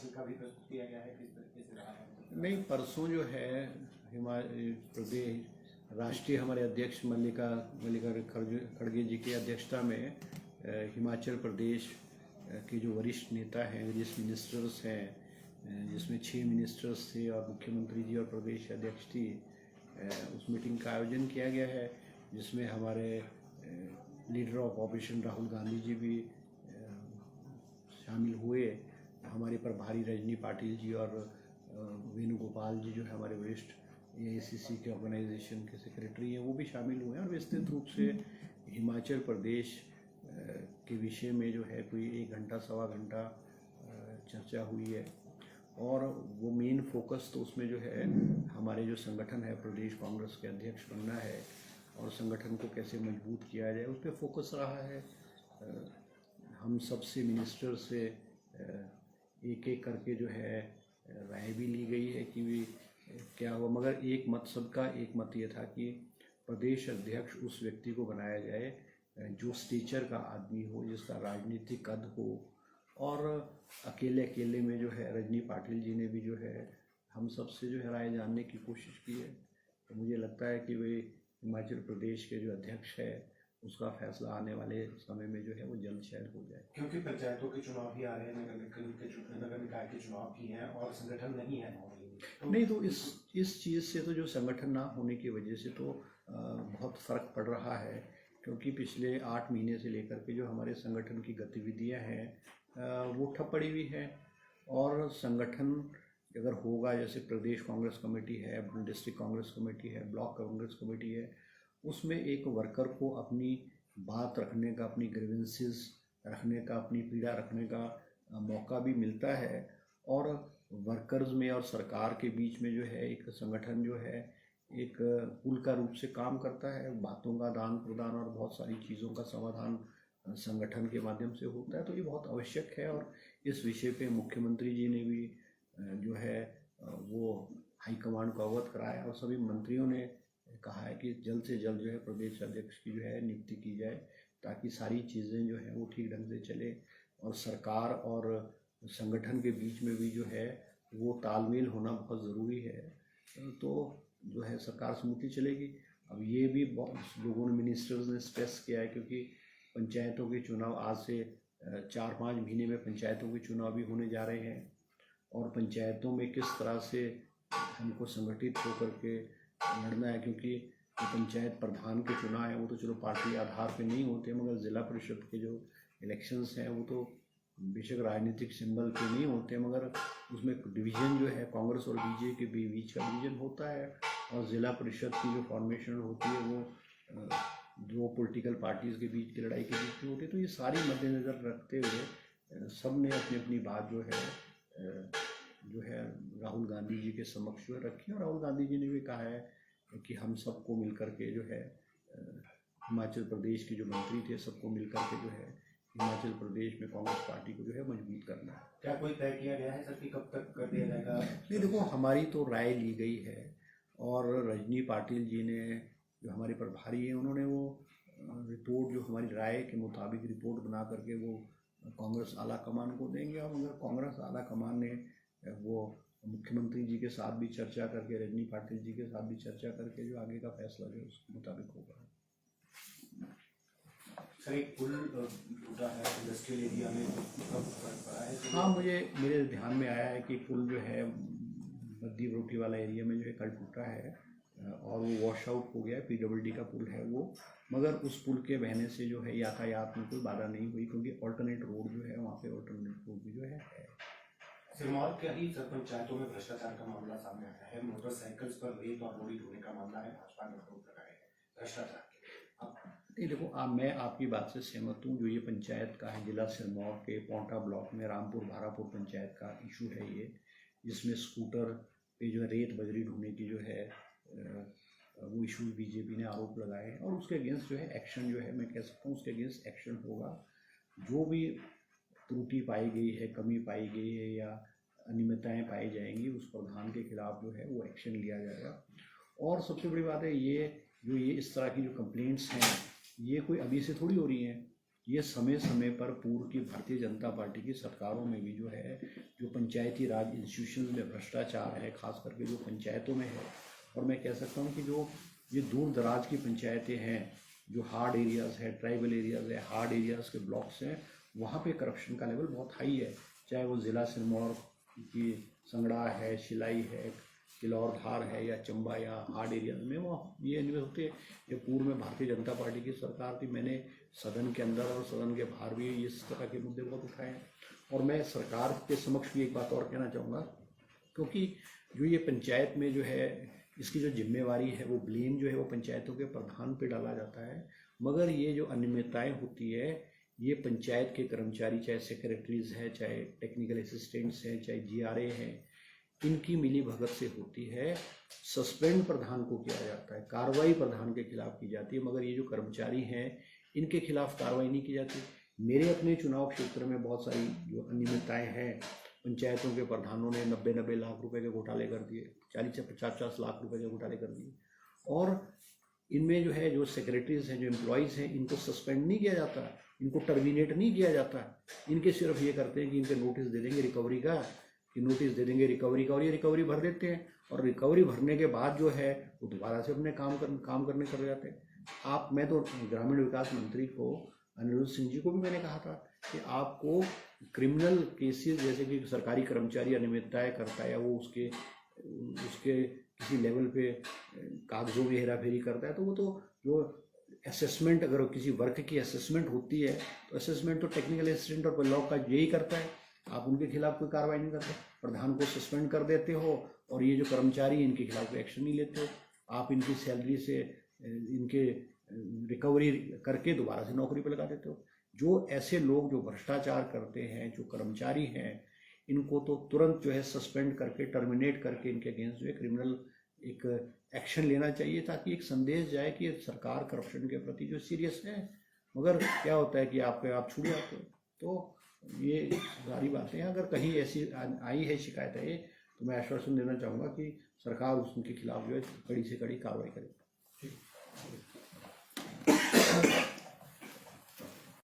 हिमाचल का भी प्रस्तुत किया गया है, किस तरीके से रहा है? नहीं, परसों जो है हिमाचल प्रदेश राष्ट्रीय हमारे अध्यक्ष मल्लिकार्जुन खड़गे जी की अध्यक्षता में हिमाचल प्रदेश के जो वरिष्ठ नेता हैं, वरिष्ठ मिनिस्टर्स हैं, जिसमें 6 मिनिस्टर्स थे और मुख्यमंत्री जी और प्रदेश अध्यक्ष थी, उस मीटिंग का आयोजन किया गया है, जिसमें हमारे leader of opposition Rahul Gandhi ji भी शामिल हुए। हमारे प्रभारी रजनी पाटिल जी और वेणुगोपाल जी जो है हमारे वरिष्ठ AICC के ऑर्गेनाइजेशन के सेक्रेटरी हैं, वो भी शामिल हुए हैं। और विस्तृत रूप से हिमाचल प्रदेश के विषय में जो है कोई 1 घंटा सवा घंटा चर्चा हुई है। और वो मेन फोकस तो उसमें जो है हमारे जो संगठन है, प्रदेश कांग्रेस के अध्यक्ष बनना है और संगठन को कैसे मजबूत किया जाए, उस पर फोकस रहा है। हम सबसे मिनिस्टर से एक एक करके जो है राय भी ली गई है कि क्या हुआ, मगर एक मत, सबका एक मत ये था कि प्रदेश अध्यक्ष उस व्यक्ति को बनाया जाए जो स्टेचर का आदमी हो, जिसका राजनीतिक कद हो। और अकेले में जो है रजनी पाटिल जी ने भी जो है हम सब से जो है राय जानने की कोशिश की है। तो मुझे लगता है कि वे हिमाचल प्रदेश के जो अध्यक्ष है उसका फैसला आने वाले समय में जो है वो जल्द शायद हो जाए। क्योंकि पंचायतों के चुनाव भी आ रहे हैं, नगर निकाय के चुनाव भी हैं और संगठन नहीं है नहीं, तो इस चीज़ से तो जो संगठन ना होने की वजह से तो बहुत फ़र्क पड़ रहा है, क्योंकि पिछले 8 महीने से लेकर के जो हमारे संगठन की गतिविधियां हैं वो ठप पड़ी हुई है। और संगठन अगर होगा, जैसे प्रदेश कांग्रेस कमेटी है, डिस्ट्रिक्ट कांग्रेस कमेटी है, ब्लॉक कांग्रेस कमेटी है, उसमें एक वर्कर को अपनी बात रखने का, अपनी ग्रीवेंसेस रखने का, अपनी पीड़ा रखने का मौका भी मिलता है। और वर्कर्स में और सरकार के बीच में जो है एक संगठन जो है एक पुल का रूप से काम करता है। बातों का आदान प्रदान और बहुत सारी चीज़ों का समाधान संगठन के माध्यम से होता है, तो ये बहुत आवश्यक है। और इस विषय पे मुख्यमंत्री जी ने भी जो है वो हाईकमांड को अवगत कराया और सभी मंत्रियों ने कहा है कि जल्द से जल्द जो है प्रदेश अध्यक्ष की जो है नियुक्ति की जाए, ताकि सारी चीज़ें जो हैं वो ठीक ढंग से चले और सरकार और संगठन के बीच में भी जो है वो तालमेल होना बहुत ज़रूरी है। तो जो है सरकार स्मूथली चलेगी। अब ये भी बहुत लोगों ने, मिनिस्टर्स ने स्ट्रेस किया है, क्योंकि पंचायतों के चुनाव आज से 4-5 महीने में पंचायतों के चुनाव भी होने जा रहे हैं। और पंचायतों में किस तरह से हमको संगठित होकर के लड़ना है, क्योंकि पंचायत प्रधान के चुनाव हैं वो तो चलो पार्टी आधार पे नहीं होते, मगर ज़िला परिषद के जो इलेक्शंस हैं वो तो बेशक राजनीतिक सिंबल पे नहीं होते, मगर उसमें डिवीज़न जो है कांग्रेस और बीजेपी के बीच का डिवीज़न होता है। और ज़िला परिषद की जो फॉर्मेशन होती है वो 2 पॉलिटिकल पार्टीज़ के बीच की लड़ाई के बीच में होती है। तो ये सारी मद्देनज़र रखते हुए सब ने अपनी अपनी बात जो है राहुल गांधी जी के समक्ष जो रखी। और राहुल गांधी जी ने भी कहा है कि हम सबको मिलकर के जो है हिमाचल प्रदेश के जो मंत्री थे सबको मिलकर के जो है हिमाचल प्रदेश में कांग्रेस पार्टी को जो है मजबूत करना है। क्या कोई तय किया गया है सर कि कब तक कर दिया जाएगा? नहीं, देखो, हमारी तो राय ली गई है और रजनी पाटिल जी ने, जो हमारे प्रभारी हैं, उन्होंने वो रिपोर्ट जो हमारी राय के मुताबिक रिपोर्ट बना करके वो कांग्रेस आला कमान को देंगे। और अगर कांग्रेस आला कमान ने वो मुख्यमंत्री जी के साथ भी चर्चा करके, रजनी पाटिल जी के साथ भी चर्चा करके जो आगे का फैसला जो उसके मुताबिक होगा। सर, एक पुल टूटा है इंडस्ट्रियल एरिया में, कब पड़ा है? हाँ, मेरे ध्यान में आया है कि पुल जो है बद्दी रोटी वाला एरिया में जो है कल टूटा है और वो वॉश आउट हो गया है। PWD का पुल है वो, मगर उस पुल के बहने से जो है यातायात में कोई बाधा नहीं हुई, क्योंकि ऑल्टरनेट रोड जो है वहाँ पे ऑल्टरनेट रोड भी जो है। सिरमौर के ही सर पंचायतों में भ्रष्टाचार का मामला सामने आया है। मोटरसाइकिल्स पर रेत और बोरी ढोने का मामला है, भाजपा ने आरोप लगाए हैं भ्रष्टाचार के। नहीं, देखो, मैं आपकी बात से सहमत हूँ। जो ये पंचायत का है, जिला सिरमौर के पोंटा ब्लॉक में रामपुर भारापुर पंचायत का इशू है ये, जिसमें स्कूटर पे जो है रेत बजरी ढोने की जो है वो इशू बीजेपी ने आरोप लगाए हैं। और उसके अगेंस्ट जो है एक्शन जो है, मैं कह सकता हूँ उसके अगेंस्ट एक्शन होगा। जो भी त्रुटि पाई गई है, कमी पाई गई है या अनियमितताएँ पाई जाएंगी, उस प्रधान के खिलाफ जो है वो एक्शन लिया जाएगा। और सबसे बड़ी बात है ये, जो ये इस तरह की जो कंप्लेंट्स हैं ये कोई अभी से थोड़ी हो रही हैं, ये समय समय पर पूर्व की भारतीय जनता पार्टी की सरकारों में भी जो है, जो पंचायती राज इंस्टीट्यूशन में भ्रष्टाचार है, खास करके जो पंचायतों में है, और मैं कह सकता हूँ कि जो ये दूर दराज की पंचायतें हैं, जो हार्ड एरियाज़ है, ट्राइबल एरियाज़ है, हार्ड एरियाज़ के ब्लॉक्स हैं, वहाँ पे करप्शन का लेवल बहुत हाई है। चाहे वो ज़िला सिरमौर की संगड़ा है, शिलाई है, किलौर धार है, या चंबा या हार्ड एरिया में, वो ये इनमें होते। ये पूर्व में भारतीय जनता पार्टी की सरकार थी, मैंने सदन के अंदर और सदन के बाहर भी इस तरह के मुद्दे बहुत उठाए हैं। और मैं सरकार के समक्ष भी एक बात और कहना चाहूँगा, क्योंकि जो ये पंचायत में जो है, इसकी जो जिम्मेवारी है, वो ब्लेम जो है वो पंचायतों के प्रधान पे डाला जाता है, मगर ये जो अनियमितताएँ होती है, ये पंचायत के कर्मचारी, चाहे सेक्रेटरीज हैं, चाहे टेक्निकल असिस्टेंट्स हैं, चाहे GRA हैं, इनकी मिली भगत से होती है। सस्पेंड प्रधान को किया जाता है, कार्रवाई प्रधान के खिलाफ की जाती है, मगर ये जो कर्मचारी हैं इनके खिलाफ कार्रवाई नहीं की जाती। मेरे अपने चुनाव क्षेत्र में बहुत सारी जो अनियमितताएँ हैं, पंचायतों के प्रधानों ने 90-90 लाख रुपए के घोटाले कर दिए, 40 से 50 लाख रुपए के घोटाले कर दिए। और इनमें जो है, जो सेक्रेटरीज हैं, जो एम्प्लॉयज़ हैं, इनको सस्पेंड नहीं किया जाता, इनको टर्मिनेट नहीं किया जाता। इनके सिर्फ ये करते हैं कि इनके नोटिस दे देंगे रिकवरी का, कि नोटिस दे देंगे रिकवरी का, और ये रिकवरी भर देते हैं, और रिकवरी भरने के बाद जो है वो दोबारा से अपने काम करने चले जाते हैं। मैं तो ग्रामीण विकास मंत्री को, अनिरुद्ध सिंह जी को भी मैंने कहा था कि आपको क्रिमिनल केसेस, जैसे कि सरकारी कर्मचारी अनियमितताएँ करता है, या वो उसके किसी लेवल पे कागजों में हेरा फेरी करता है, तो वो तो जो असेसमेंट, अगर किसी वर्क की असेसमेंट होती है, तो असेसमेंट तो टेक्निकल असिस्टेंट और ब्लॉक का यही करता है। आप उनके खिलाफ कोई कार्रवाई नहीं करते, प्रधान को सस्पेंड कर देते हो, और ये जो कर्मचारी, इनके खिलाफ कोई एक्शन नहीं लेते हो। आप इनकी सैलरी से इनके रिकवरी करके दोबारा से नौकरी पर लगा देते हो। जो ऐसे लोग जो भ्रष्टाचार करते हैं, जो कर्मचारी हैं, इनको तो तुरंत जो है सस्पेंड करके, टर्मिनेट करके, इनके अगेंस्ट जो है क्रिमिनल एक एक्शन लेना चाहिए, ताकि एक संदेश जाए कि सरकार करप्शन के प्रति जो सीरियस है। मगर क्या होता है कि आप छूट जाते हो। तो ये सारी बातें हैं। अगर कहीं ऐसी आई है शिकायतें, तो मैं आश्वासन देना चाहूँगा कि सरकार उनके खिलाफ जो है कड़ी से कड़ी कार्रवाई करे।